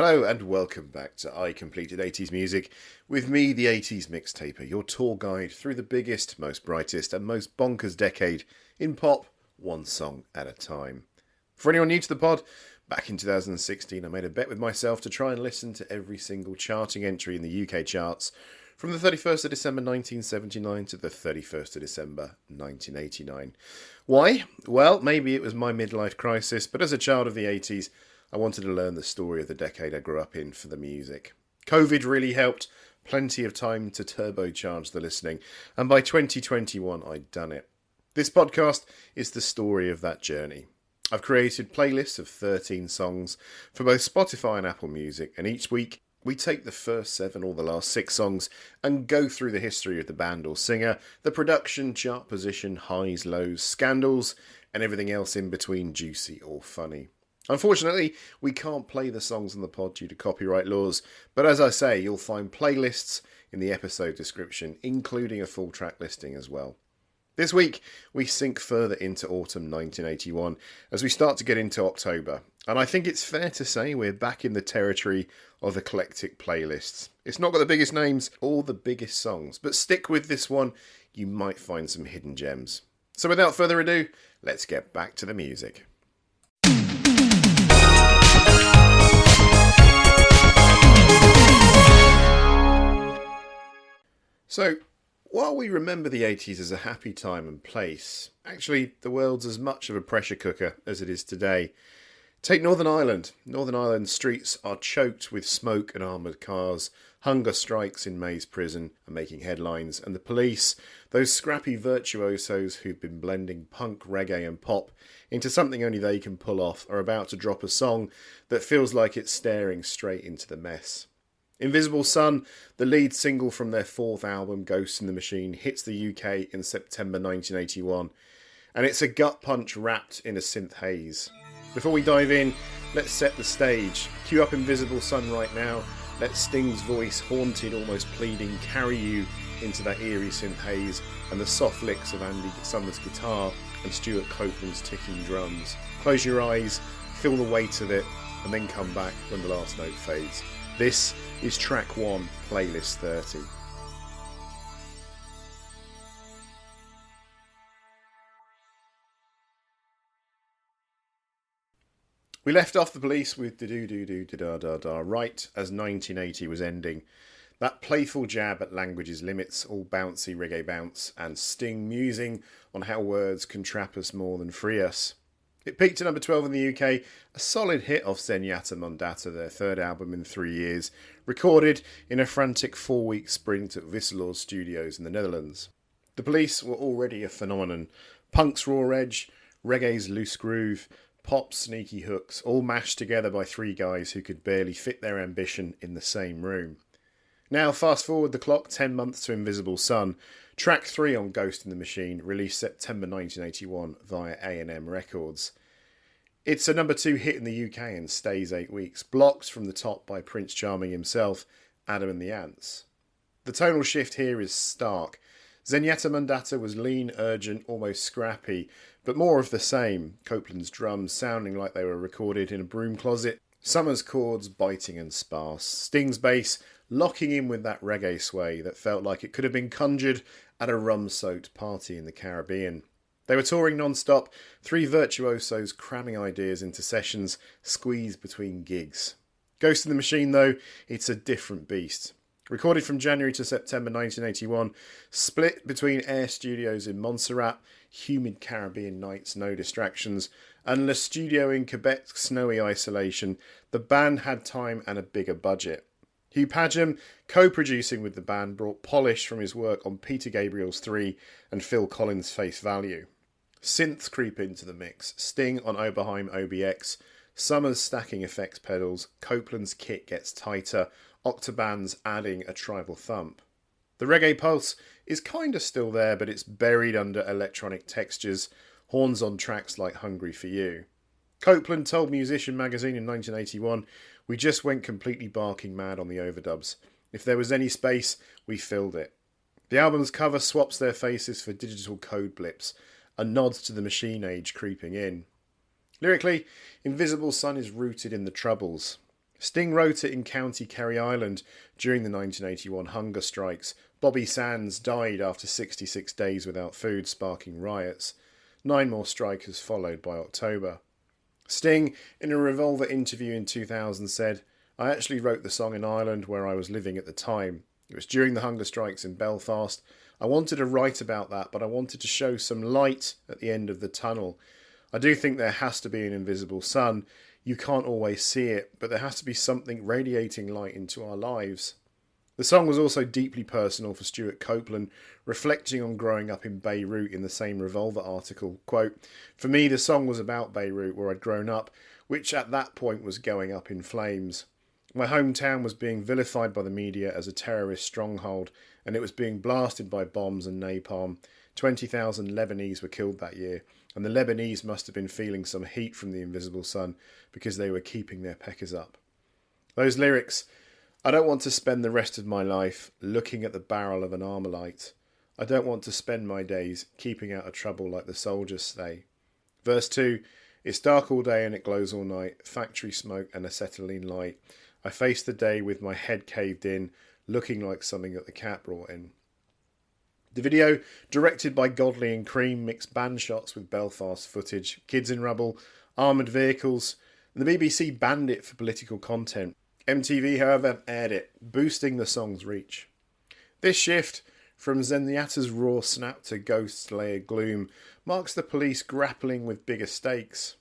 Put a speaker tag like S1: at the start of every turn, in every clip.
S1: Hello and welcome back to I Completed 80s Music with me, the 80s Mixtaper, your tour guide through the biggest, most brightest and most bonkers decade in pop, one song at a time. For anyone new to the pod, back in 2016 I made a bet with myself to try and listen to every single charting entry in the UK charts from the 31st of December 1979 to the 31st of December 1989. Why? Well, maybe it was my midlife crisis, but as a child of the 80s, I wanted to learn the story of the decade I grew up in for the music. COVID really helped, plenty of time to turbocharge the listening, and by 2021 I'd done it. This podcast is the story of that journey. I've created playlists of 13 songs for both Spotify and Apple Music, and each week we take the first 7 or the last 6 songs and go through the history of the band or singer, the production, chart position, highs, lows, scandals, and everything else in between, juicy or funny. Unfortunately, we can't play the songs on the pod due to copyright laws, but as I say, you'll find playlists in the episode description, including a full track listing as well. This week, we sink further into autumn 1981 as we start to get into October, and I think it's fair to say we're back in the territory of eclectic playlists. It's not got the biggest names or the biggest songs, but stick with this one, you might find some hidden gems. So without further ado, let's get back to the music. So, while we remember the 80s as a happy time and place, actually the world's as much of a pressure cooker as it is today. Take Northern Ireland. Northern Ireland's streets are choked with smoke and armoured cars. Hunger strikes in Maze prison are making headlines, and the police, those scrappy virtuosos who've been blending punk, reggae and pop into something only they can pull off, are about to drop a song that feels like it's staring straight into the mess. Invisible Sun, the lead single from their 4th album, Ghost in the Machine, hits the UK in September 1981, and it's a gut punch wrapped in a synth haze. Before we dive in, let's set the stage. Cue up Invisible Sun right now. Let Sting's voice, haunted, almost pleading, carry you into that eerie synth haze and the soft licks of Andy Summers' guitar and Stuart Copeland's ticking drums. Close your eyes, feel the weight of it, and then come back when the last note fades. This is track 1, playlist 30. We left off the police with da-do-do-do-da-da-da right as 1980 was ending. That playful jab at language's limits, all bouncy reggae bounce, and Sting musing on how words can trap us more than free us. It peaked at number 12 in the UK, a solid hit off Zenyatta Mondatta, their 3rd album in 3 years, recorded in a frantic 4-week sprint at Wisseloord Studios in the Netherlands. The police were already a phenomenon. Punk's raw edge, reggae's loose groove, pop's sneaky hooks, all mashed together by 3 guys who could barely fit their ambition in the same room. Now fast forward the clock 10 months to Invisible Sun, track 3 on Ghost in the Machine, released September 1981 via A&M Records. It's a number 2 hit in the UK and stays 8 weeks, blocked from the top by Prince Charming himself, Adam and the Ants. The tonal shift here is stark. Zenyatta Mondatta was lean, urgent, almost scrappy, but more of the same. Copeland's drums sounding like they were recorded in a broom closet, Summers' chords biting and sparse, Sting's bass locking in with that reggae sway that felt like it could have been conjured at a rum-soaked party in the Caribbean. They were touring non-stop, 3 virtuosos cramming ideas into sessions, squeezed between gigs. Ghost in the Machine, though, it's a different beast. Recorded from January to September 1981, split between Air Studios in Montserrat, humid Caribbean nights, no distractions, and Le Studio in Quebec's snowy isolation, the band had time and a bigger budget. Hugh Padgham, co-producing with the band, brought polish from his work on Peter Gabriel's 3 and Phil Collins' Face Value. Synths creep into the mix, Sting on Oberheim OBX, Summers stacking effects pedals, Copeland's kit gets tighter, Octoband's adding a tribal thump. The reggae pulse is kinda still there, but it's buried under electronic textures, horns on tracks like Hungry for You. Copeland told Musician magazine in 1981, "We just went completely barking mad on the overdubs. If there was any space, we filled it." The album's cover swaps their faces for digital code blips, a nod to the machine age creeping in. Lyrically, Invisible Sun is rooted in the Troubles. Sting wrote it in County Kerry, Ireland during the 1981 hunger strikes. Bobby Sands died after 66 days without food, sparking riots. 9 more strikers followed by October. Sting, in a Revolver interview in 2000, said, "I actually wrote the song in Ireland where I was living at the time. It was during the hunger strikes in Belfast. I wanted to write about that, but I wanted to show some light at the end of the tunnel. I do think there has to be an invisible sun. You can't always see it, but there has to be something radiating light into our lives." The song was also deeply personal for Stuart Copeland, reflecting on growing up in Beirut in the same Revolver article. Quote, "For me, the song was about Beirut, where I'd grown up, which at that point was going up in flames. My hometown was being vilified by the media as a terrorist stronghold, and it was being blasted by bombs and napalm. 20,000 Lebanese were killed that year, and the Lebanese must have been feeling some heat from the invisible sun because they were keeping their peckers up." Those lyrics: "I don't want to spend the rest of my life looking at the barrel of an Armalite. I don't want to spend my days keeping out of trouble like the soldiers say." Verse 2, "It's dark all day and it glows all night, factory smoke and acetylene light. I face the day with my head caved in, looking like something that the cat brought in." The video, directed by Godley and Cream, mixed band shots with Belfast footage, kids in rubble, armoured vehicles, and the BBC banned it for political content. MTV, however, aired it, boosting the song's reach. This shift from Zenyatta's raw snap to Ghost's layered gloom marks the Police grappling with bigger stakes.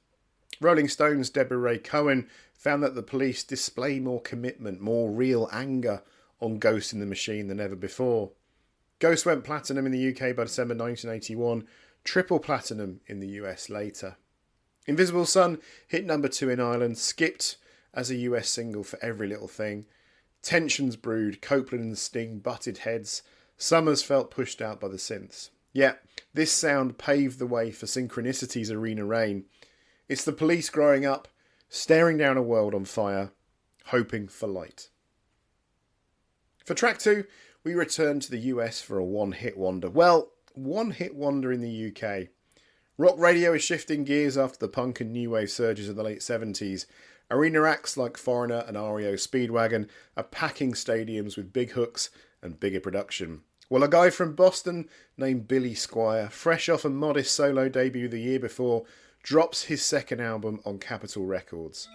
S1: Rolling Stone's Deborah Ray Cohen found that the Police display more commitment, more real anger on Ghost in the Machine than ever before. Ghost went platinum in the UK by December 1981, triple platinum in the US later. Invisible Sun hit number 2 in Ireland, skipped as a US single for Every Little Thing. Tensions brewed, Copeland and Sting butted heads, Summers felt pushed out by the synths. Yet, this sound paved the way for Synchronicity's Arena Rain. It's the Police growing up, staring down a world on fire, hoping for light. For track 2, we return to the US for a one-hit wonder. Well, one-hit wonder in the UK. Rock radio is shifting gears after the punk and new wave surges of the late 70s. Arena acts like Foreigner and REO Speedwagon are packing stadiums with big hooks and bigger production. Well, a guy from Boston named Billy Squier, fresh off a modest solo debut the year before, drops his second album on Capitol Records.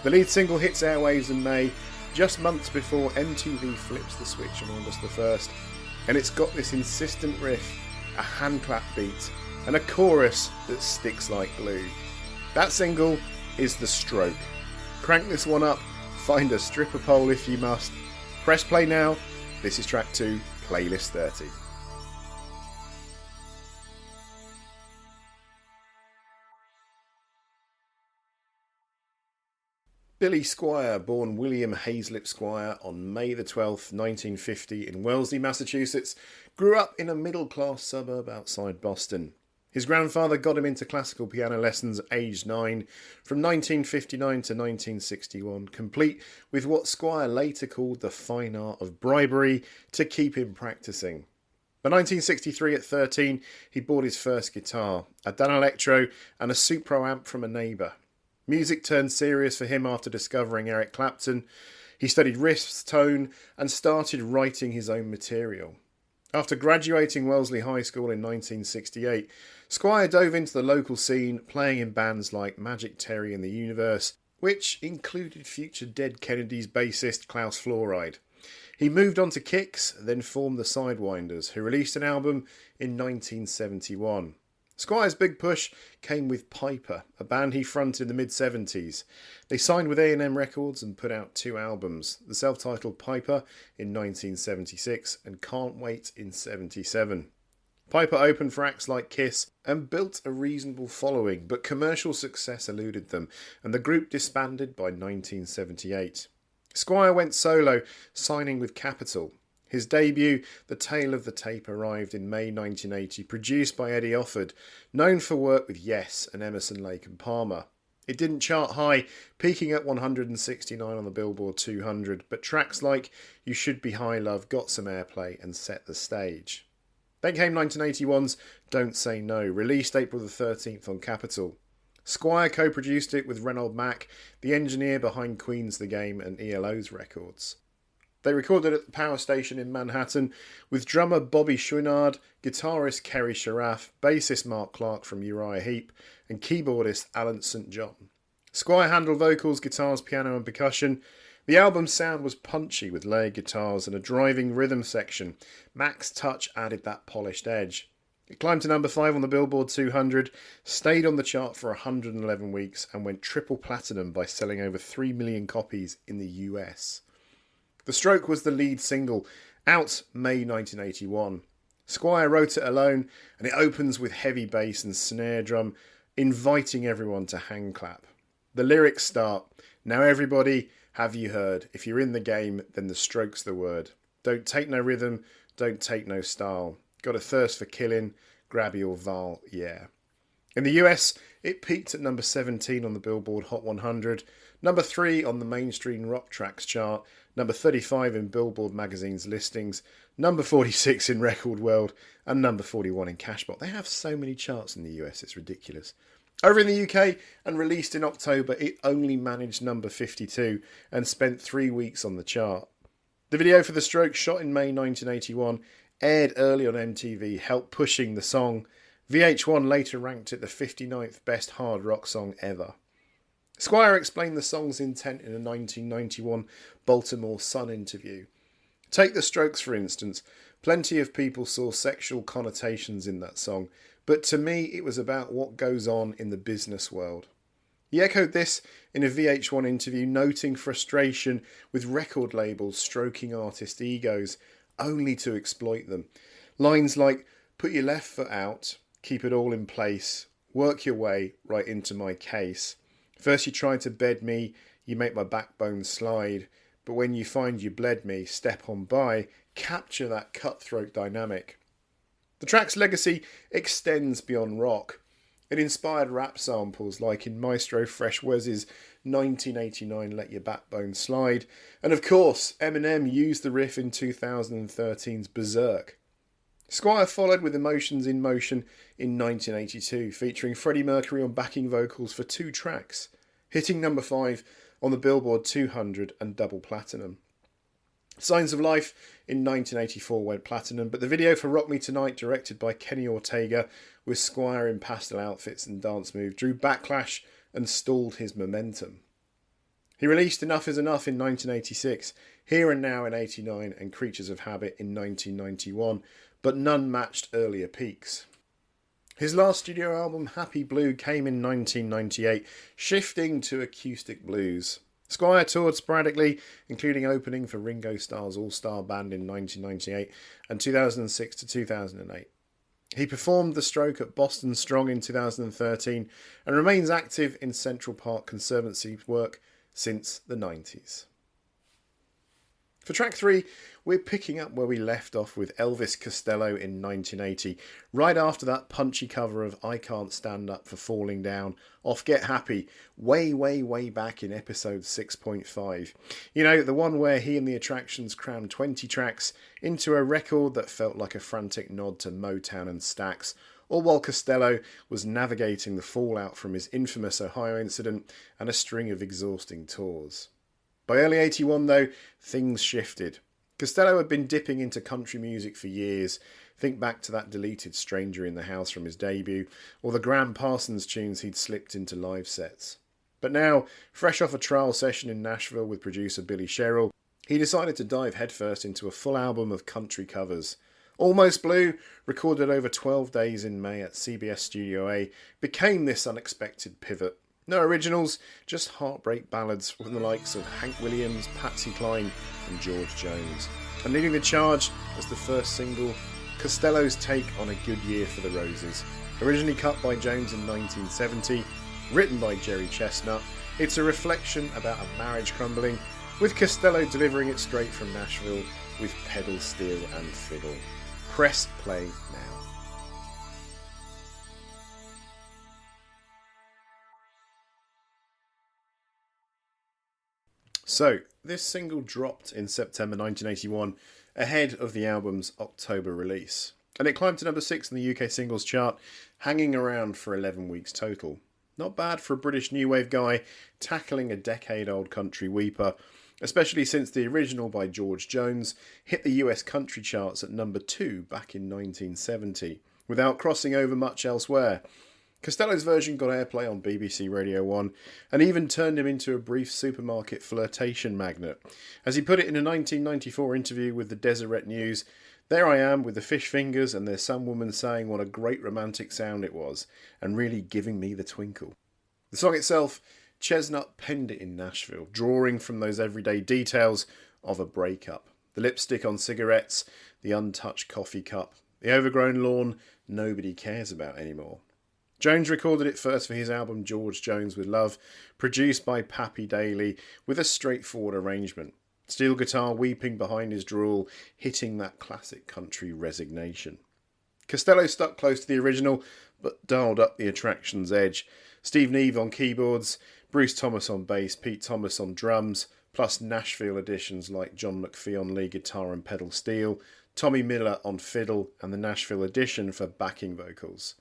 S1: The lead single hits airwaves in May, just months before MTV flips the switch on August the 1st, and it's got this insistent riff, a hand clap beat, and a chorus that sticks like glue. That single is The Stroke. Crank this one up, find a stripper pole if you must. Press play now. This is track 2, Playlist 30. Billy Squier, born William Hazlip Squier on May the 12th, 1950 in Wellesley, Massachusetts, grew up in a middle-class suburb outside Boston. His grandfather got him into classical piano lessons at age 9 from 1959 to 1961, complete with what Squier later called the fine art of bribery to keep him practising. By 1963, at 13, he bought his first guitar, a Danelectro and a Supro amp from a neighbour. Music turned serious for him after discovering Eric Clapton. He studied riffs, tone, and started writing his own material. After graduating Wellesley High School in 1968, Squier dove into the local scene, playing in bands like Magic Terry and the Universe, which included future Dead Kennedys bassist Klaus Fluoride. He moved on to Kicks, then formed the Sidewinders, who released an album in 1971. Squier's big push came with Piper, a band he fronted in the mid-70s. They signed with A&M Records and put out 2 albums, the self-titled Piper in 1976 and Can't Wait in 77. Piper opened for acts like Kiss and built a reasonable following, but commercial success eluded them, and the group disbanded by 1978. Squier went solo, signing with Capitol. His debut, The Tale of the Tape, arrived in May 1980, produced by Eddie Offord, known for work with Yes and Emerson, Lake and Palmer. It didn't chart high, peaking at 169 on the Billboard 200, but tracks like You Should Be High Love got some airplay and set the stage. Then came 1981's Don't Say No, released April the 13th on Capitol. Squier co-produced it with Reynold Mack, the engineer behind Queen's The Game and ELO's records. They recorded at the Power Station in Manhattan with drummer Bobby Chouinard, guitarist Kerry Sharaf, bassist Mark Clark from Uriah Heep, and keyboardist Alan St. John. Squier handled vocals, guitars, piano and percussion. The album's sound was punchy with layered guitars and a driving rhythm section. Mack's touch added that polished edge. It climbed to number 5 on the Billboard 200, stayed on the chart for 111 weeks and went triple platinum by selling over 3 million copies in the US. The Stroke was the lead single, out May 1981. Squier wrote it alone and it opens with heavy bass and snare drum, inviting everyone to hand clap. The lyrics start, "Now everybody, have you heard? If you're in the game, then the Stroke's the word. Don't take no rhythm, don't take no style. Got a thirst for killing, grab your Val, yeah." In the US, it peaked at number 17 on the Billboard Hot 100, number 3 on the Mainstream Rock Tracks chart, number 35 in Billboard magazine's listings, number 46 in Record World, and number 41 in Cashbox. They have so many charts in the US, it's ridiculous. Over in the UK, and released in October, it only managed number 52 and spent 3 weeks on the chart. The video for The Stroke, shot in May 1981, aired early on MTV, helped pushing the song. VH1 later ranked it the 59th best hard rock song ever. Squier explained the song's intent in a 1991 Baltimore Sun interview. Take The Strokes for instance. Plenty of people saw sexual connotations in that song, but to me it was about what goes on in the business world. He echoed this in a VH1 interview, noting frustration with record labels stroking artist egos only to exploit them. Lines like, "Put your left foot out, keep it all in place, work your way right into my case. First you try to bed me, you make my backbone slide, but when you find you bled me, step on by, capture that cutthroat dynamic." The track's legacy extends beyond rock. It inspired rap samples like in Maestro Fresh Wes's 1989 Let Your Backbone Slide, and of course Eminem used the riff in 2013's Berserk. Squier followed with Emotions in Motion in 1982, featuring Freddie Mercury on backing vocals for 2 tracks, hitting number 5 on the Billboard 200 and double platinum. Signs of Life in 1984 went platinum, but the video for Rock Me Tonight, directed by Kenny Ortega, with Squier in pastel outfits and dance moves, drew backlash and stalled his momentum. He released Enough Is Enough in 1986, Here and Now in 89 and Creatures of Habit in 1991, but none matched earlier peaks. His last studio album, Happy Blue, came in 1998, shifting to acoustic blues. Squier toured sporadically, including opening for Ringo Starr's All-Star Band in 1998 and 2006 to 2008. He performed The Stroke at Boston Strong in 2013 and remains active in Central Park Conservancy work since the 90s. For track 3, we're picking up where we left off with Elvis Costello in 1980, right after that punchy cover of I Can't Stand Up for Falling Down off Get Happy, way back in episode 6.5. You know, the one where he and the Attractions crammed 20 tracks into a record that felt like a frantic nod to Motown and Stax, all while Costello was navigating the fallout from his infamous Ohio incident and a string of exhausting tours. By early 81 though, things shifted. Costello had been dipping into country music for years. Think back to that deleted Stranger in the House from his debut, or the Graham Parsons tunes he'd slipped into live sets. But now, fresh off a trial session in Nashville with producer Billy Sherrill, he decided to dive headfirst into a full album of country covers. Almost Blue, recorded over 12 days in May at CBS Studio A, became this unexpected pivot. No originals, just heartbreak ballads from the likes of Hank Williams, Patsy Cline and George Jones. And leading the charge as the first single, Costello's take on A Good Year for the Roses. Originally cut by Jones in 1970, written by Jerry Chestnut, it's a reflection about a marriage crumbling, with Costello delivering it straight from Nashville with pedal steel and fiddle. Press play now. So, this single dropped in September 1981, ahead of the album's October release, and it climbed to number 6 in the UK singles chart, hanging around for 11 weeks total. Not bad for a British new wave guy tackling a decade-old country weeper, especially since the original by George Jones hit the US country charts at number 2 back in 1970, without crossing over much elsewhere. Costello's version got airplay on BBC Radio 1 and even turned him into a brief supermarket flirtation magnet. As he put it in a 1994 interview with the Deseret News, "There I am with the fish fingers and there's some woman saying what a great romantic sound it was and really giving me the twinkle." The song itself, Chestnut penned it in Nashville, drawing from those everyday details of a breakup. The lipstick on cigarettes, the untouched coffee cup, the overgrown lawn nobody cares about anymore. Jones recorded it first for his album George Jones with Love, produced by Pappy Daly, with a straightforward arrangement. Steel guitar weeping behind his drawl, hitting that classic country resignation. Costello stuck close to the original, but dialed up the attraction's edge. Steve Neve on keyboards, Bruce Thomas on bass, Pete Thomas on drums, plus Nashville additions like John McPhee on lead guitar and pedal steel, Tommy Miller on fiddle, and the Nashville edition for backing vocals.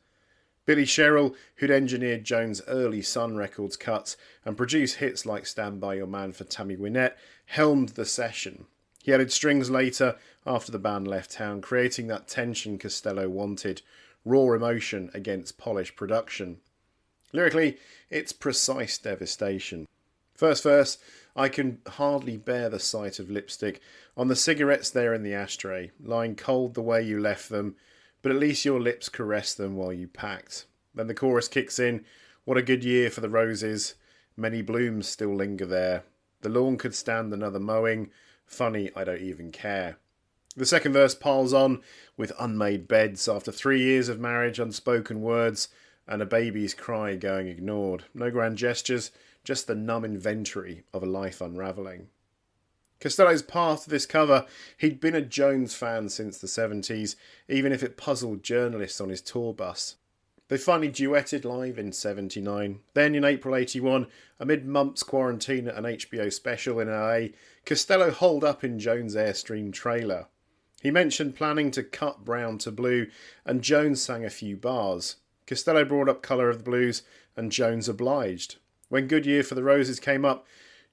S1: Billy Sherrill, who'd engineered Jones' early Sun Records cuts and produced hits like Stand By Your Man for Tammy Wynette, helmed the session. He added strings later after the band left town, creating that tension Costello wanted, raw emotion against polished production. Lyrically, it's precise devastation. First verse, "I can hardly bear the sight of lipstick on the cigarettes there in the ashtray, lying cold the way you left them, but at least your lips caressed them while you packed." Then the chorus kicks in, "What a good year for the roses, many blooms still linger there. The lawn could stand another mowing, funny I don't even care." The second verse piles on with unmade beds after 3 years of marriage, unspoken words, and a baby's cry going ignored. No grand gestures, just the numb inventory of a life unravelling. Costello's path to this cover, he'd been a Jones fan since the 70s, even if it puzzled journalists on his tour bus. They finally duetted live in 79. Then in April 81, amid months quarantine at an HBO special in LA, Costello holed up in Jones' Airstream trailer. He mentioned planning to cut brown to blue, and Jones sang a few bars. Costello brought up Colour of the Blues, and Jones obliged. When Good Year for the Roses came up,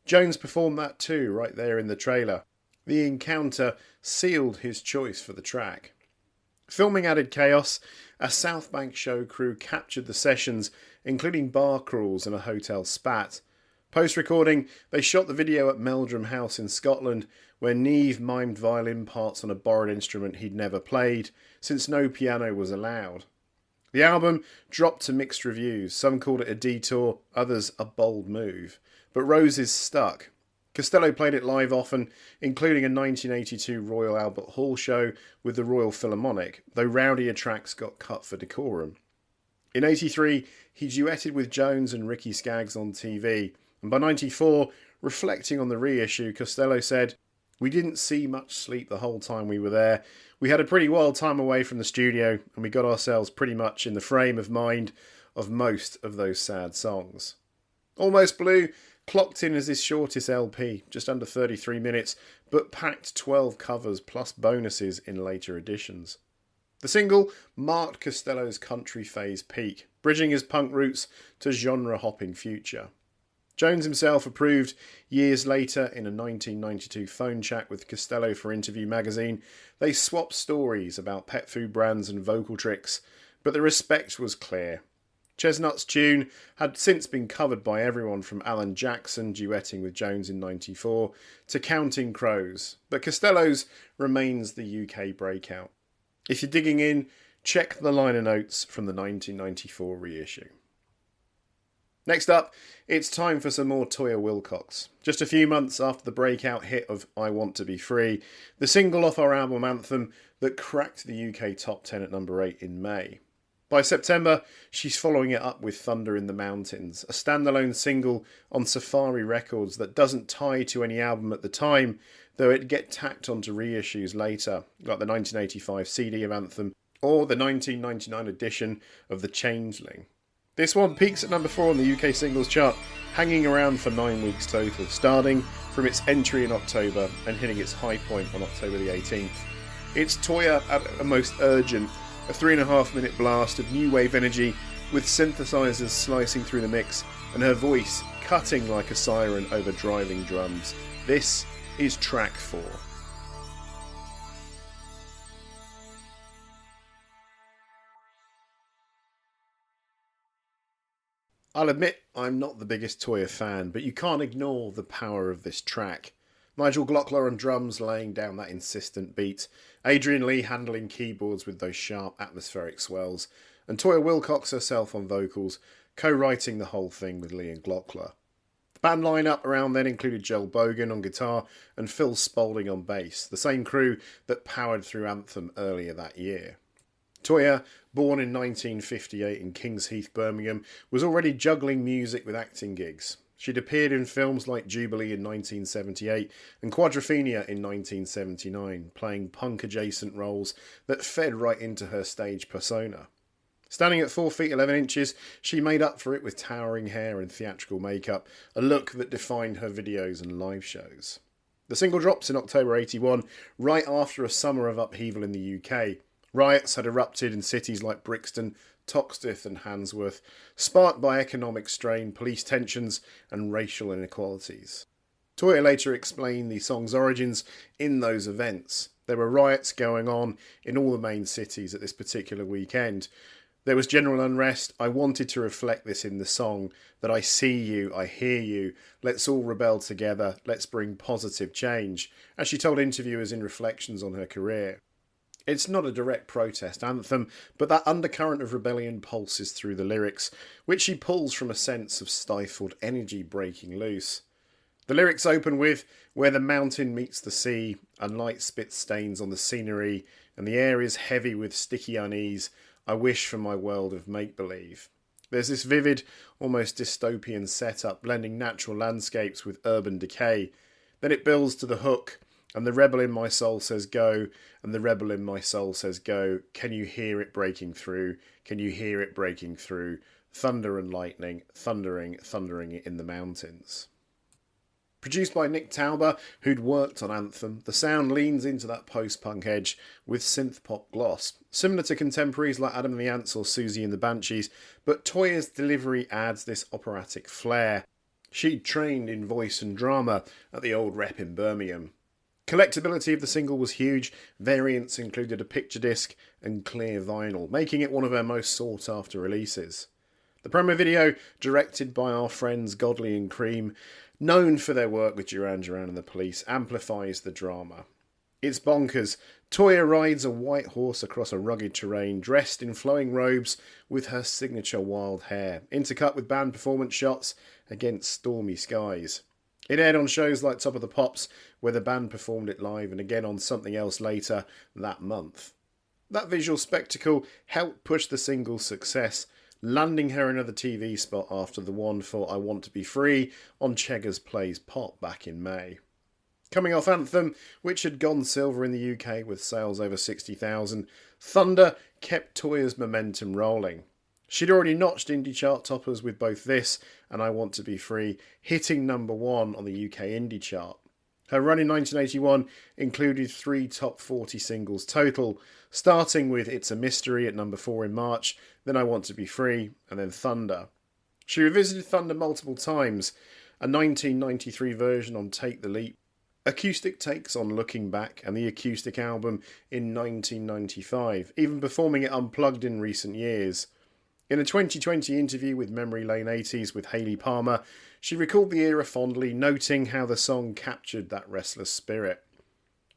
S1: Jones performed that too, right there in the trailer. The encounter sealed his choice for the track. Filming added chaos. A South Bank show crew captured the sessions, including bar crawls and a hotel spat. Post-recording, they shot the video at Meldrum House in Scotland, where Neve mimed violin parts on a borrowed instrument he'd never played, since no piano was allowed. The album dropped to mixed reviews. Some called it a detour, others a bold move. But Roses stuck. Costello played it live often, including a 1982 Royal Albert Hall show with the Royal Philharmonic, though rowdier tracks got cut for decorum. In 83, he duetted with Jones and Ricky Skaggs on TV, and by 94, reflecting on the reissue, Costello said, "We didn't see much sleep the whole time we were there. We had a pretty wild time away from the studio, and we got ourselves pretty much in the frame of mind of most of those sad songs." Almost Blue clocked in as his shortest LP, just under 33 minutes, but packed 12 covers plus bonuses in later editions. The single marked Costello's country phase peak, bridging his punk roots to genre-hopping future. Jones himself approved years later in a 1992 phone chat with Costello for Interview magazine. They swapped stories about pet food brands and vocal tricks, but the respect was clear. Chestnut's tune had since been covered by everyone from Alan Jackson duetting with Jones in 94 to Counting Crows, but Costello's remains the UK breakout. If you're digging in, check the liner notes from the 1994 reissue. Next up, it's time for some more Toyah Willcox. Just a few months after the breakout hit of I Want to Be Free, the single off our album Anthem that cracked the UK top 10 at number 8 in May. By September, she's following it up with Thunder in the Mountains, a standalone single on Safari Records that doesn't tie to any album at the time, though it'd get tacked onto reissues later, like the 1985 CD of Anthem or the 1999 edition of The Changeling. This one peaks at number 4 on the UK singles chart, hanging around for 9 weeks total, starting from its entry in October and hitting its high point on October the 18th. It's Toyah at a most urgent, a 3.5 minute blast of new wave energy with synthesizers slicing through the mix and her voice cutting like a siren over driving drums. This is track 4. I'll admit I'm not the biggest Toyah fan, but you can't ignore the power of this track. Nigel Glockler on drums laying down that insistent beat, Adrian Lee handling keyboards with those sharp atmospheric swells, and Toyah Willcox herself on vocals, co-writing the whole thing with Lee and Glockler. The band line-up around then included Joel Bogan on guitar and Phil Spaulding on bass, the same crew that powered through Anthem earlier that year. Toyah, born in 1958 in Kings Heath, Birmingham, was already juggling music with acting gigs. She'd appeared in films like Jubilee in 1978 and Quadrophenia in 1979, playing punk-adjacent roles that fed right into her stage persona. Standing at 4 feet 11 inches, she made up for it with towering hair and theatrical makeup, a look that defined her videos and live shows. The single drops in October 81, right after a summer of upheaval in the UK. Riots had erupted in cities like Brixton, Toxteth and Handsworth, sparked by economic strain, police tensions and racial inequalities. Toyah later explained the song's origins in those events. There were riots going on in all the main cities at this particular weekend. There was general unrest. I wanted to reflect this in the song, that I see you, I hear you, let's all rebel together, let's bring positive change, as she told interviewers in reflections on her career. It's not a direct protest anthem, but that undercurrent of rebellion pulses through the lyrics, which she pulls from a sense of stifled energy breaking loose. The lyrics open with, "Where the mountain meets the sea, and light spits stains on the scenery, and the air is heavy with sticky unease, I wish for my world of make-believe." There's this vivid, almost dystopian setup, blending natural landscapes with urban decay. Then it builds to the hook, and the rebel in my soul says go, and the rebel in my soul says go. Can you hear it breaking through? Can you hear it breaking through? Thunder and lightning, thundering, thundering in the mountains. Produced by Nick Tauber, who'd worked on Anthem, the sound leans into that post-punk edge with synth-pop gloss, similar to contemporaries like Adam and the Ants or Susie and the Banshees, but Toyah's delivery adds this operatic flair. She'd trained in voice and drama at the old Rep in Birmingham. Collectability of the single was huge. Variants included a picture disc and clear vinyl, making it one of her most sought-after releases. The promo video, directed by our friends Godley and Cream, known for their work with Duran Duran and the Police, amplifies the drama. It's bonkers. Toyah rides a white horse across a rugged terrain, dressed in flowing robes with her signature wild hair, intercut with band performance shots against stormy skies. It aired on shows like Top of the Pops, where the band performed it live, and again on Something Else later that month. That visual spectacle helped push the single's success, landing her another TV spot after the one for I Want to Be Free on Cheggers Plays Pop back in May. Coming off Anthem, which had gone silver in the UK with sales over 60,000, Thunder kept Toyah's momentum rolling. She'd already notched indie chart toppers with both this and I Want to Be Free, hitting number 1 on the UK indie chart. Her run in 1981 included 3 top 40 singles total, starting with It's a Mystery at number 4 in March, then I Want to Be Free, and then Thunder. She revisited Thunder multiple times, a 1993 version on Take the Leap, acoustic takes on Looking Back, and the acoustic album in 1995, even performing it unplugged in recent years. In a 2020 interview with Memory Lane 80s with Hayley Palmer, she recalled the era fondly, noting how the song captured that restless spirit.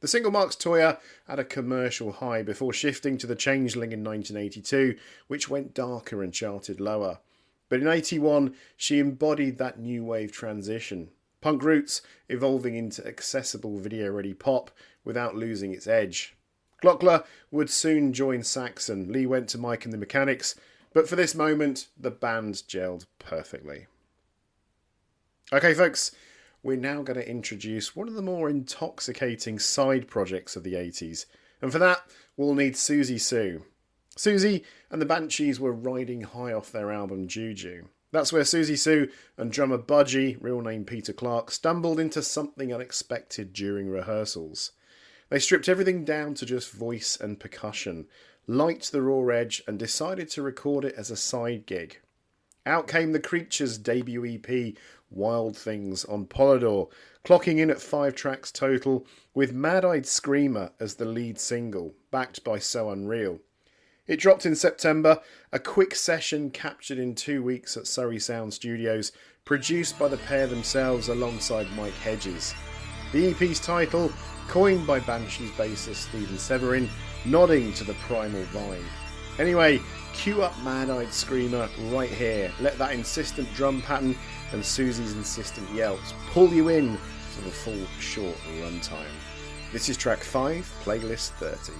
S1: The single marks Toyah at a commercial high before shifting to The Changeling in 1982, which went darker and charted lower. But in 81, she embodied that new wave transition. Punk roots evolving into accessible video-ready pop without losing its edge. Glockler would soon join Saxon. Lee went to Mike and the Mechanics, but for this moment, the band gelled perfectly. Okay, folks, we're now going to introduce one of the more intoxicating side projects of the 80s. And for that, we'll need Susie Sue. Susie and the Banshees were riding high off their album Juju. That's where Susie Sue and drummer Budgie, real name Peter Clark, stumbled into something unexpected during rehearsals. They stripped everything down to just voice and percussion, liked the raw edge and decided to record it as a side gig. Out came the Creatures' debut EP, Wild Things, on Polydor, clocking in at 5 tracks total, with Mad-Eyed Screamer as the lead single, backed by So Unreal. It dropped in September, a quick session captured in 2 weeks at Surrey Sound Studios, produced by the pair themselves alongside Mike Hedges. The EP's title, coined by Banshees bassist Stephen Severin, nodding to the primal vibe. Anyway, cue up Mad-Eyed Screamer right here. Let that insistent drum pattern and Susie's insistent yelps pull you in to the full short runtime. This is track 5, playlist 30.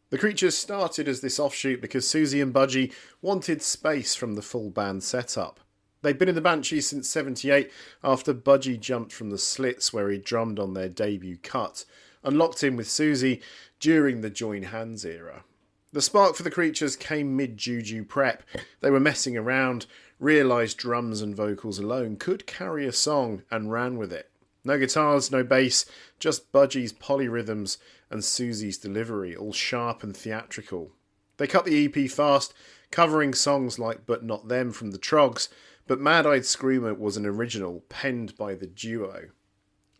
S1: The Creatures started as this offshoot because Susie and Budgie wanted space from the full band setup. They'd been in the Banshees since '78 after Budgie jumped from the Slits where he drummed on their debut cut and locked in with Susie during the Join Hands era. The spark for the Creatures came mid-Juju prep. They were messing around, realised drums and vocals alone could carry a song and ran with it. No guitars, no bass, just Budgie's polyrhythms and Susie's delivery, all sharp and theatrical. They cut the EP fast, covering songs like But Not Them from the Trogs, but Mad-Eyed Screamer was an original, penned by the duo.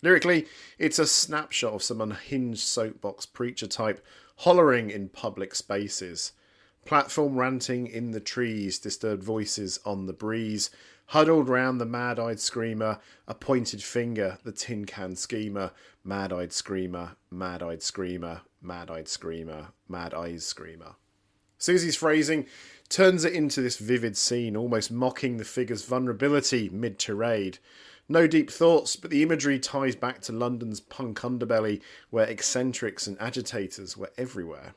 S1: Lyrically, it's a snapshot of some unhinged soapbox preacher type hollering in public spaces. Platform ranting in the trees, disturbed voices on the breeze, huddled round the Mad-Eyed Screamer, a pointed finger, the tin can schemer, Mad-Eyed Screamer, Mad-Eyed Screamer, Mad-Eyed Screamer, Mad-Eyed Screamer. Susie's phrasing turns it into this vivid scene, almost mocking the figure's vulnerability mid-tirade. No deep thoughts, but the imagery ties back to London's punk underbelly, where eccentrics and agitators were everywhere.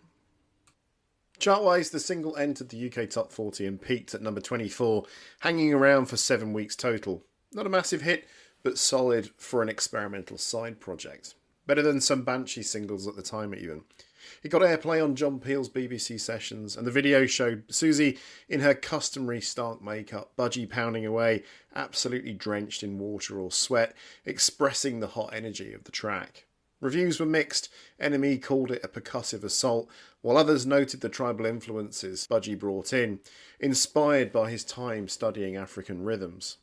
S1: Chart-wise, the single entered the UK Top 40 and peaked at number 24, hanging around for 7 weeks total. Not a massive hit, but solid for an experimental side project. Better than some Banshee singles at the time even. It got airplay on John Peel's BBC sessions, and the video showed Susie in her customary stark makeup, Budgie pounding away, absolutely drenched in water or sweat, expressing the hot energy of the track. Reviews were mixed. NME called it a percussive assault, while others noted the tribal influences Budgie brought in, inspired by his time studying African rhythms.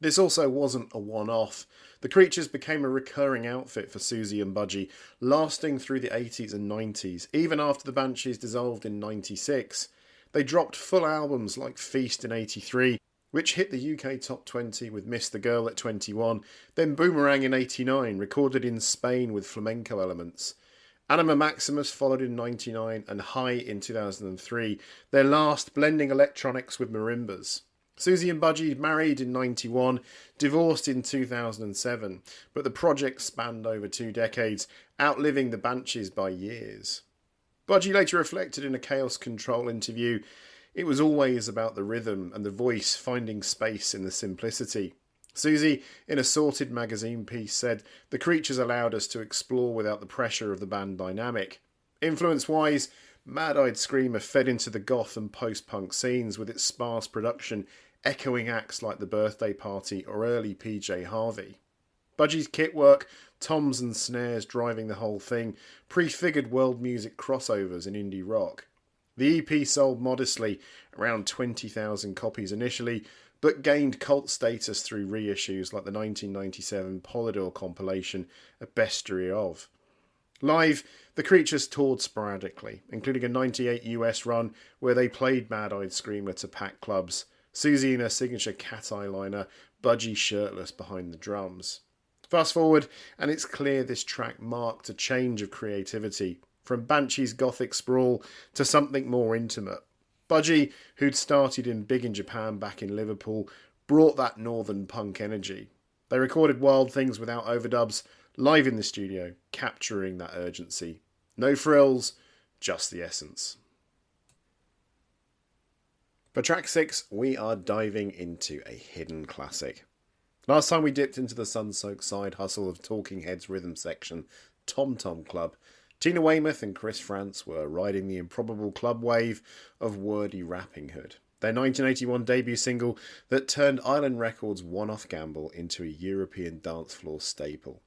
S1: This also wasn't a one-off. The Creatures became a recurring outfit for Susie and Budgie, lasting through the 80s and 90s, even after the Banshees dissolved in 96. They dropped full albums like Feast in 83, which hit the UK Top 20 with Miss the Girl at 21, then Boomerang in 89, recorded in Spain with flamenco elements. Anima Maximus followed in 99 and High in 2003, their last blending electronics with marimbas. Susie and Budgie married in 91, divorced in 2007, but the project spanned over 2 decades, outliving the Banshees by years. Budgie later reflected in a Chaos Control interview, "It was always about the rhythm and the voice finding space in the simplicity." Susie, in a Sorted magazine piece, said, "The Creatures allowed us to explore without the pressure of the band dynamic." Influence-wise, Mad-Eyed Screamer fed into the goth and post-punk scenes with its sparse production, echoing acts like The Birthday Party or early PJ Harvey. Budgie's kit work, toms and snares driving the whole thing, prefigured world music crossovers in indie rock. The EP sold modestly, around 20,000 copies initially, but gained cult status through reissues like the 1997 Polydor compilation, A Bestiary Of. Live, the Creatures toured sporadically, including a 98 US run where they played Mad-Eyed Screamer to packed clubs, Susie in her signature cat eyeliner, Budgie shirtless behind the drums. Fast forward, and it's clear this track marked a change of creativity, from Banshee's gothic sprawl to something more intimate. Budgie, who'd started in Big in Japan back in Liverpool, brought that northern punk energy. They recorded Wild Things without overdubs, live in the studio, capturing that urgency. No frills, just the essence. For track 6, we are diving into a hidden classic. Last time we dipped into the sun-soaked side hustle of Talking Heads' rhythm section, Tom Tom Club, Tina Weymouth and Chris France were riding the improbable club wave of wordy rappinghood. their 1981 debut single that turned Island Records' one-off gamble into a European dance floor staple.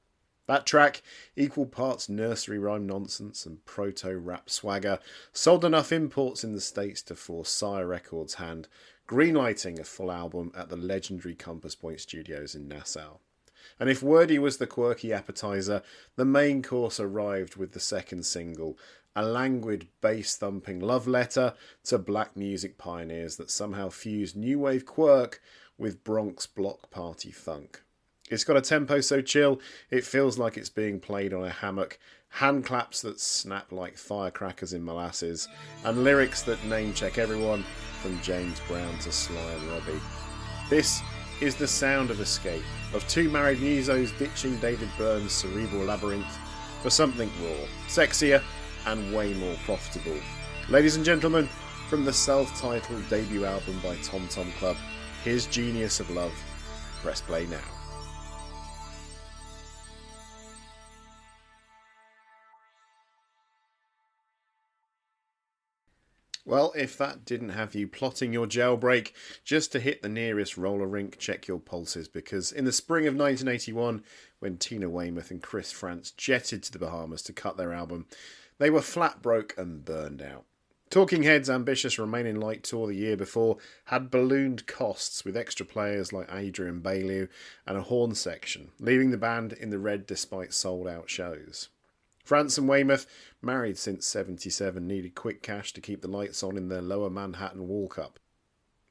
S1: That track, equal parts nursery rhyme nonsense and proto-rap swagger, sold enough imports in the States to force Sire Records' hand, greenlighting a full album at the legendary Compass Point Studios in Nassau. And if wordy was the quirky appetizer, the main course arrived with the second single, a languid, bass-thumping love letter to black music pioneers that somehow fused new wave quirk with Bronx block party funk. It's got a tempo so chill, it feels like it's being played on a hammock, hand claps that snap like firecrackers in molasses, and lyrics that name-check everyone from James Brown to Sly and Robbie. This is the sound of escape, of two married musos ditching David Byrne's cerebral labyrinth for something raw, sexier, and way more profitable. Ladies and gentlemen, from the self-titled debut album by Tom Tom Club, here's Genius of Love. Press play now. Well, if that didn't have you plotting your jailbreak just to hit the nearest roller rink, check your pulses, because in the spring of 1981, when Tina Weymouth and Chris Frantz jetted to the Bahamas to cut their album, they were flat broke and burned out. Talking Heads' ambitious Remain in Light tour the year before had ballooned costs with extra players like Adrian Bailew and a horn section, leaving the band in the red despite sold-out shows. Frantz and Weymouth, married since '77, needed quick cash to keep the lights on in their lower Manhattan walk-up.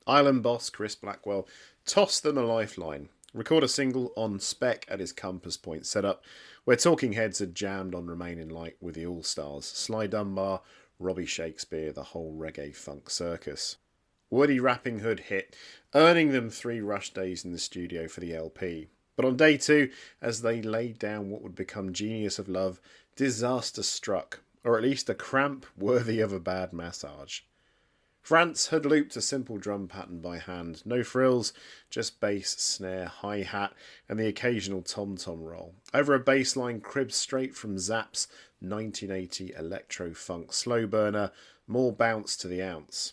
S1: Island boss Chris Blackwell tossed them a lifeline. Record a single on spec at his Compass Point setup, where Talking Heads had jammed on Remain in Light with the All-Stars, Sly Dunbar, Robbie Shakespeare, the whole reggae funk circus. Woody Rapping Hood hit, earning them 3 rush days in the studio for the LP. But on day 2, as they laid down what would become Genius of Love, disaster struck, or at least a cramp worthy of a bad massage. Frantz had looped a simple drum pattern by hand, no frills, just bass, snare, hi-hat, and the occasional tom-tom roll, over a bass line cribbed straight from Zapp's 1980 electro-funk slow burner, more bounce to the ounce.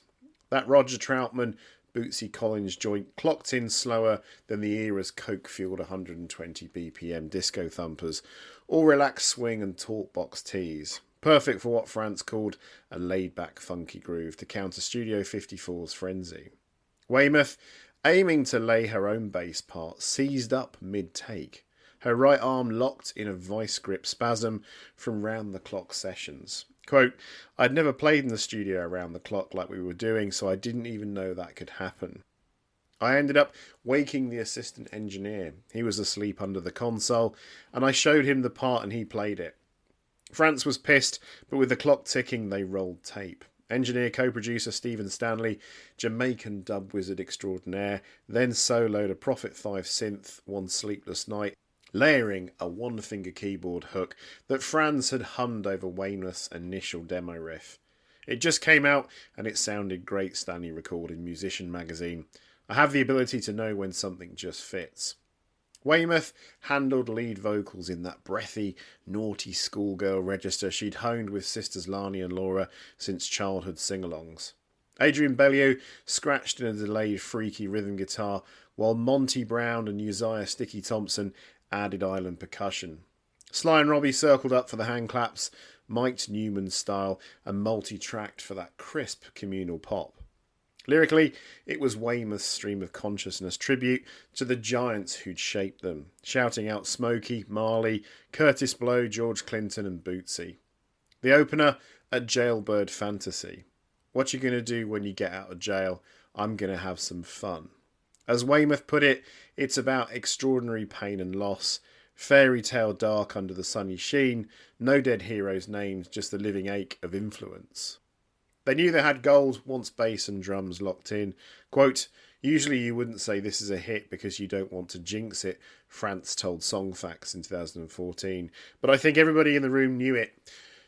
S1: That Roger Troutman, Bootsy Collins joint clocked in slower than the era's coke-fueled 120 BPM disco thumpers, or relaxed swing and talkbox teas. Perfect for what Frantz called a laid-back funky groove to counter Studio 54's frenzy. Weymouth, aiming to lay her own bass part, seized up mid-take, her right arm locked in a vice-grip spasm from round-the-clock sessions. Quote, I'd never played in the studio around the clock like we were doing, so I didn't even know that could happen. I ended up waking the assistant engineer. He was asleep under the console, and I showed him the part and he played it. Frantz was pissed, but with the clock ticking, they rolled tape. Engineer co-producer Stephen Stanley, Jamaican dub wizard extraordinaire, then soloed a Prophet 5 synth, One Sleepless Night, layering a one-finger keyboard hook that Frantz had hummed over Weymouth's initial demo riff. It just came out and it sounded great, Stanley recalled in Musician magazine. I have the ability to know when something just fits. Weymouth handled lead vocals in that breathy, naughty schoolgirl register she'd honed with sisters Lani and Laura since childhood sing-alongs. Adrian Bailew scratched in a delayed freaky rhythm guitar, while Monty Brown and Uzziah Sticky Thompson added island percussion. Sly and Robbie circled up for the hand claps, mic'd Newman style, and multi-tracked for that crisp communal pop. Lyrically, it was Weymouth's stream of consciousness tribute to the giants who'd shaped them, shouting out Smokey, Marley, Curtis Blow, George Clinton and Bootsy. The opener, a jailbird fantasy. What you gonna do when you get out of jail? I'm gonna have some fun. As Weymouth put it, it's about extraordinary pain and loss, fairy tale dark under the sunny sheen, no dead heroes' names, just the living ache of influence. They knew they had gold once bass and drums locked in. Quote, usually you wouldn't say this is a hit because you don't want to jinx it, Frantz told Songfacts in 2014. But I think everybody in the room knew it.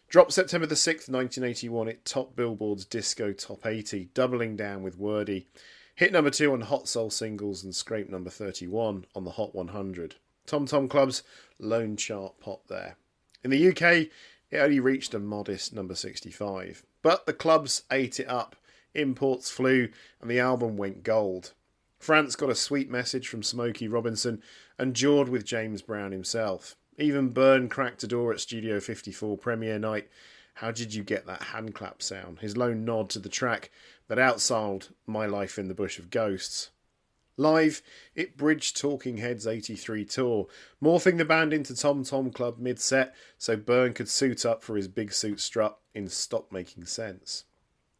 S1: Dropped September the 6th, 1981, it topped Billboard's Disco Top 80, doubling down with Wordy. Hit number 2 on Hot Soul Singles and scraped number 31 on the Hot 100. Tom Tom Club's lone chart pop there. In the UK, it only reached a modest number 65. But the clubs ate it up imports flew, and the album went gold. France got a sweet message from Smokey Robinson and jawed with James Brown himself. Even Byrne cracked a door at Studio 54 premiere night. How did you get that hand clap sound? His lone nod to the track that outsold My Life in the Bush of Ghosts. Live, it bridged Talking Heads' 83 tour, morphing the band into Tom Tom Club mid-set so Byrne could suit up for his big suit strut in Stop Making Sense.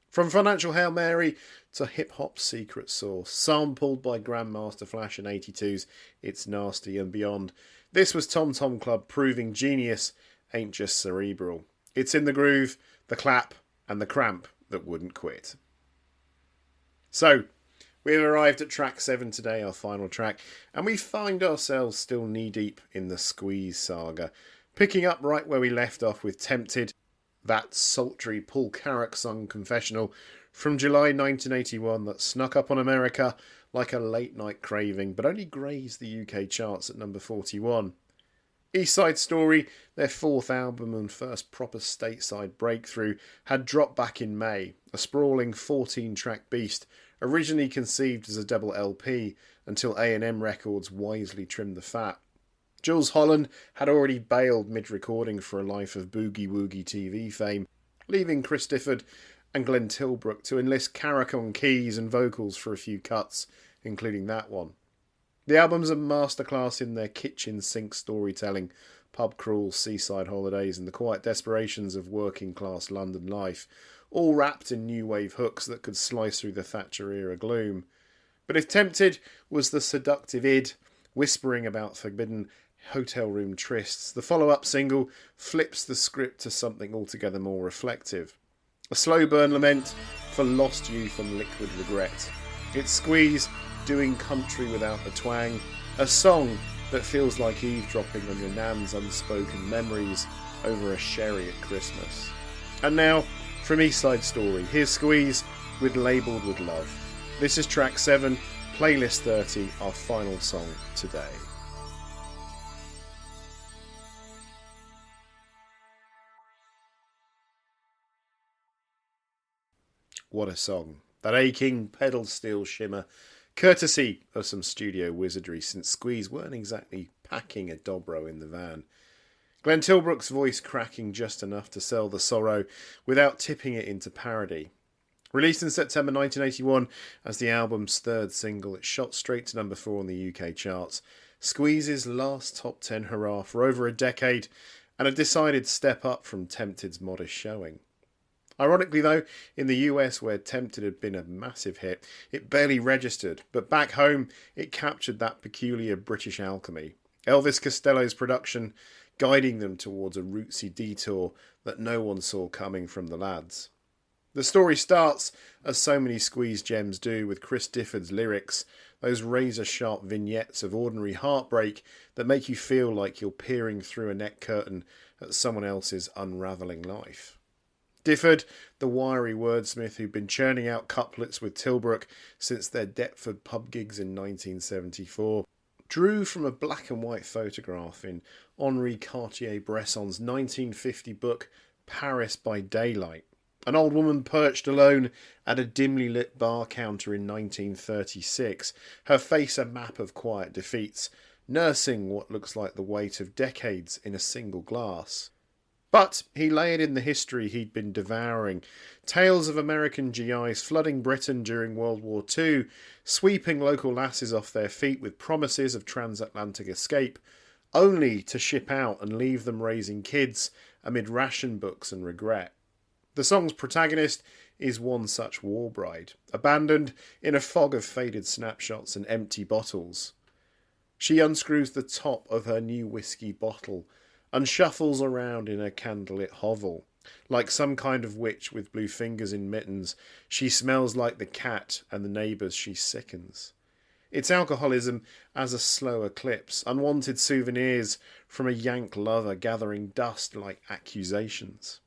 S1: From Financial Hail Mary to hip-hop's secret sauce, sampled by Grandmaster Flash and 82's It's Nasty and beyond, this was Tom Tom Club proving genius ain't just cerebral. It's in the groove, the clap and the cramp that wouldn't quit. So, we've arrived at track 7 today, our final track, and we find ourselves still knee-deep in the Squeeze saga, picking up right where we left off with Tempted, that sultry Paul Carrack-sung confessional from July 1981 that snuck up on America like a late-night craving, but only grazed the UK charts at number 41. East Side Story, their 4th album and first proper stateside breakthrough, had dropped back in May, a sprawling 14-track beast, originally conceived as a double LP until A&M Records wisely trimmed the fat. Jules Holland had already bailed mid-recording for a life of boogie-woogie TV fame, leaving Chris Difford and Glenn Tilbrook to enlist Carrack on keys and vocals for a few cuts, including that one. The album's a masterclass in their kitchen sink storytelling, pub crawls, seaside holidays and the quiet desperations of working-class London life, all wrapped in new wave hooks that could slice through the Thatcher-era gloom. But if Tempted was the seductive id, whispering about forbidden hotel room trysts, the follow-up single flips the script to something altogether more reflective. A slow burn lament for lost youth and liquid regret. It's Squeeze doing country without the twang, a song that feels like eavesdropping on your nan's unspoken memories over a sherry at Christmas. And now, from East Side Story, here's Squeeze with Labelled with Love. This is track 7, playlist 30, our final song today. What a song. That aching pedal steel shimmer, courtesy of some studio wizardry, since Squeeze weren't exactly packing a dobro in the van. Glenn Tilbrook's voice cracking just enough to sell the sorrow without tipping it into parody. Released in September 1981 as the album's 3rd single, it shot straight to number 4 on the UK charts. Squeeze's last top 10 hurrah for over a decade, and a decided step up from Tempted's modest showing. Ironically though, in the US where Tempted had been a massive hit, it barely registered, but back home it captured that peculiar British alchemy. Elvis Costello's production guiding them towards a rootsy detour that no one saw coming from the lads. The story starts, as so many Squeeze gems do, with Chris Difford's lyrics, those razor-sharp vignettes of ordinary heartbreak that make you feel like you're peering through a neck curtain at someone else's unravelling life. Difford, the wiry wordsmith who'd been churning out couplets with Tilbrook since their Deptford pub gigs in 1974, drew from a black and white photograph in Henri Cartier-Bresson's 1950 book Paris by Daylight. An old woman perched alone at a dimly lit bar counter in 1936, her face a map of quiet defeats, nursing what looks like the weight of decades in a single glass. But he layered in the history he'd been devouring, tales of American GIs flooding Britain during World War II, sweeping local lasses off their feet with promises of transatlantic escape, only to ship out and leave them raising kids amid ration books and regret. The song's protagonist is one such war bride, abandoned in a fog of faded snapshots and empty bottles. She unscrews the top of her new whiskey bottle and shuffles around in her candlelit hovel. Like some kind of witch with blue fingers in mittens, she smells like the cat and the neighbours she sickens. It's alcoholism as a slow eclipse, unwanted souvenirs from a Yank lover gathering dust like accusations.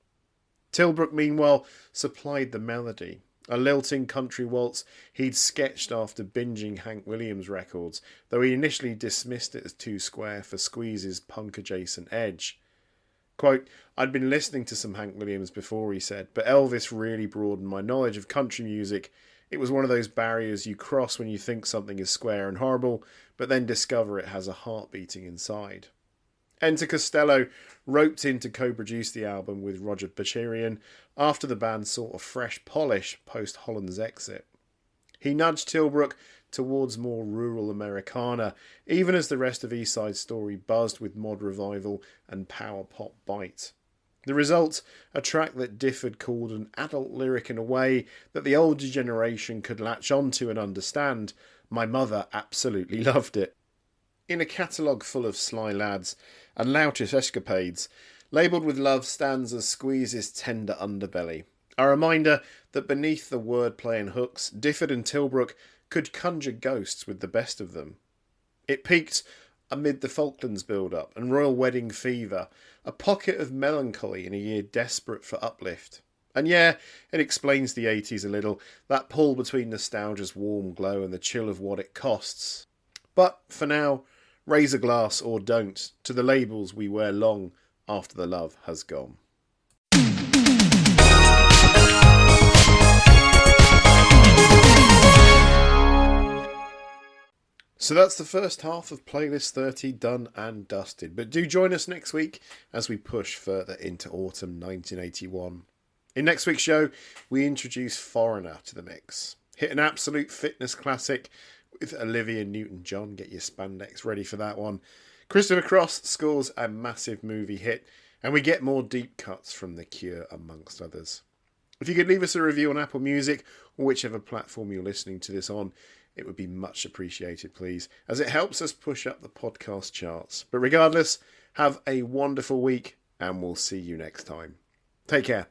S1: Tilbrook, meanwhile, supplied the melody, a lilting country waltz he'd sketched after binging Hank Williams records, though he initially dismissed it as too square for Squeeze's punk-adjacent edge. Quote, I'd been listening to some Hank Williams before, he said, but Elvis really broadened my knowledge of country music. It was one of those barriers you cross when you think something is square and horrible, but then discover it has a heart beating inside. Enter Costello roped in to co-produce the album with Roger Bachirian after the band sought a fresh polish post Holland's exit. He nudged Tilbrook towards more rural Americana, even as the rest of East Side Story buzzed with mod revival and power pop bite. The result, a track that Difford called an adult lyric in a way that the older generation could latch onto and understand. My mother absolutely loved it. In a catalogue full of sly lads and loutish escapades, labelled with love stanzas Squeeze's tender underbelly. A reminder that beneath the wordplay and hooks, Difford and Tilbrook could conjure ghosts with the best of them. It peaked amid the Falklands build-up and royal wedding fever, a pocket of melancholy in a year desperate for uplift. And yeah, it explains the 80s a little, that pull between nostalgia's warm glow and the chill of what it costs. But for now, raise a glass or don't to the labels we wear long after the love has gone. So that's the first half of Playlist 30 done and dusted. But do join us next week as we push further into autumn 1981. In next week's show, we introduce Foreigner to the mix. Hit an absolute fitness classic with Olivia Newton-John. Get your spandex ready for that one. Christopher Cross scores a massive movie hit, and we get more deep cuts from The Cure, amongst others. If you could leave us a review on Apple Music or whichever platform you're listening to this on, it would be much appreciated, please, as it helps us push up the podcast charts. But regardless, have a wonderful week, and we'll see you next time. Take care.